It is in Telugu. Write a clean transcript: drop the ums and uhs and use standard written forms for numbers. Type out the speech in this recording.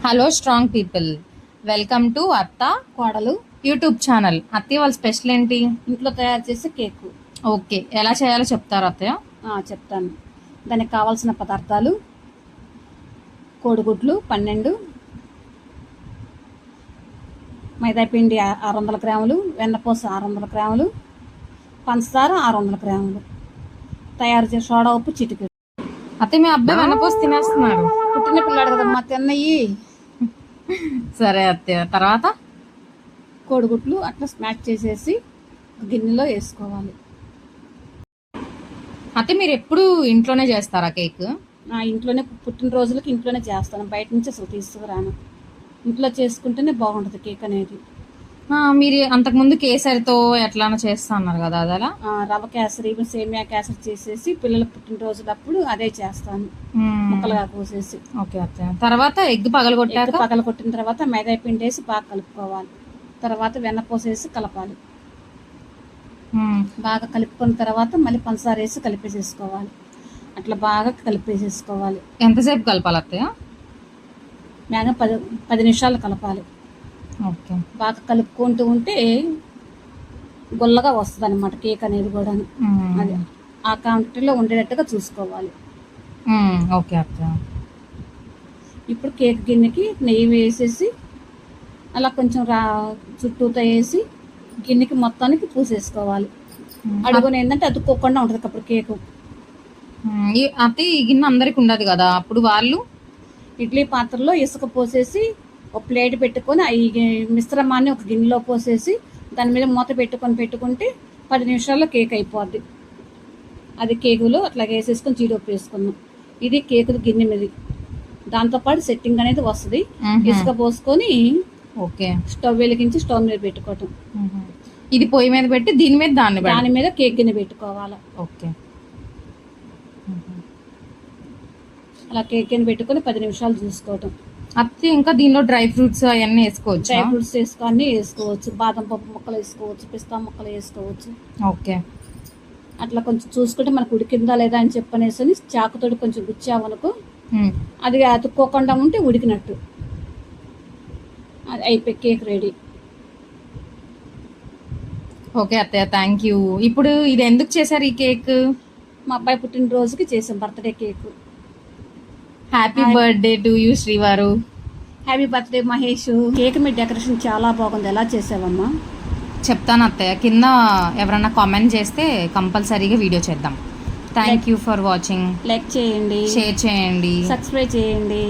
Hello strong people, welcome to అత్త కోడలు యూట్యూబ్ ఛానల్. అత్తయ్య వాళ్ళ స్పెషల్ ఏంటి? ఇంట్లో తయారు చేసే కేకు. ఓకే, ఎలా చేయాలో చెప్తారా అత్తయ్య? చెప్తాను. దానికి కావాల్సిన పదార్థాలు: కోడిగుడ్లు 12, మైదాపిండి 600 గ్రాములు, వెన్నపూస 600 గ్రాములు, పంచదార 600 గ్రాములు, తయారు చేసే సోడా ఉప్పు చిటికెడు. అత్తయ్య, మీ అబ్బాయి వెన్నపూస తినేస్తున్నాడు. పుట్టిన పిల్లాడు కదమ్మా, తిన్నయి. సరే అత్తయ్య, తర్వాత కోడిగుడ్లు అట్లా స్మాష్ చేసేసి గిన్నెలో వేసుకోవాలి. అత్తయ్య, మీరు ఎప్పుడు ఇంట్లోనే చేస్తారా కేక్? ఇంట్లోనే, పుట్టినరోజులకి ఇంట్లోనే చేస్తాను, బయట నుంచి అసలు తీసుకురాను. ఇంట్లో చేసుకుంటేనే బాగుంటుంది కేక్ అనేది. మీరు అంతకుముందు కేసరితో ఎట్లానో చేస్తా అన్నారు కదా, అదలా? రవ్వ కేసరి, సేమియా కేసరి చేసేసి పిల్లల పుట్టినరోజులప్పుడు అదే చేస్తాను, ముక్కలుగా కోసేసి. ఓకే అత్తయ్య, తర్వాత ఎగ్ పగలగొట్టిన తర్వాత మైదా పిండి వేసి బాగా కలుపుకోవాలి. తర్వాత వెన్నపూసేసి కలపాలి. బాగా కలుపుకున్న తర్వాత మళ్ళీ పంచదార వేసి కలిపేసేసుకోవాలి. అట్లా బాగా కలిపేసేసుకోవాలి. ఎంతసేపు కలపాలి అత్తయ్య? బాగా 10 నిమిషాలు కలపాలి. ఓకే, బాగా కలుపుకుంటూ ఉంటే గుల్లగా వస్తుంది అనమాట కేక్ అనేది కూడా. అది ఆ క్వాంటిటీలో ఉండేటట్టుగా చూసుకోవాలి. ఓకే అత్తయ్య. ఇప్పుడు కేక్ గిన్నెకి నెయ్యి వేసేసి అలా కొంచెం చుట్టూతో వేసి గిన్నెకి మొత్తానికి పూసేసుకోవాలి. అడుగున ఏంటంటే అతుక్కోకుండా ఉంటుంది అప్పుడు కేకు. అత్తయ్య, ఈ గిన్నె అందరికి ఉండదు కదా, అప్పుడు వాళ్ళు ఇడ్లీ పాత్రలో ఇసుక పోసేసి ఒక ప్లేట్ పెట్టుకొని ఈ మిశ్రమాన్ని ఒక గిన్నెలో పోసేసి దాని మీద మూత పెట్టుకుంటే 10 నిమిషాల్లో కేక్ అయిపోద్ది. అది కేకులో అట్లా వేసేసుకొని జీడిపప్పు వేసుకుందాం. ఇది కేకు గిన్నె మీద. దాంతోపాటు సెట్టింగ్ అనేది వస్తుంది. ఇసుక పోసుకొని ఓకే, స్టవ్ వెలిగించి స్టవ్ మీద పెట్టుకోవటం. ఇది పొయ్యి మీద పెట్టి దాని మీద కేక్ గిన్నె పెట్టుకోవాలి. ఓకే, అలా కేక్ గిన్నె పెట్టుకొని 10 నిమిషాలు చూసుకోవటం. అత్తే ఇంకా దీనిలో డ్రై ఫ్రూట్స్ అవన్నీ వేసుకోవచ్చు? డ్రై ఫ్రూట్స్ అన్నీ వేసుకోవచ్చు. బాదం పప్పు ముక్కలు వేసుకోవచ్చు, పిస్తా ముక్కలు వేసుకోవచ్చు. ఓకే, అట్లా కొంచెం చూసుకుంటే మనకు ఉడికిందా లేదా అని చెప్పనేసి చాకుతోటి కొంచెం గుచ్చామనుకో, అది అతుక్కోకుండా ఉంటే ఉడికినట్టు. అది అయిపోయి కేక్ రెడీ. ఓకే అత్తయ్య, థ్యాంక్ యూ. ఇప్పుడు ఇది ఎందుకు చేశారు ఈ కేక్? మా అబ్బాయి పుట్టినరోజుకి చేసాం, birthday cake. Happy birthday to you శ్రీవారు. Happy birthday Mahesh. కేక్ మీద డెకరేషన్ చాలా బాగుంది. ఎలా చేసావమ్మా? చెప్తాను అత్తయ్య, కింద ఎవరన్నా కామెంట్ చేస్తే కంపల్సరీగా వీడియో చేద్దాం. Thank you for watching. Like చేయండి, షేర్ చేయండి, సబ్స్క్రైబ్ చేయండి.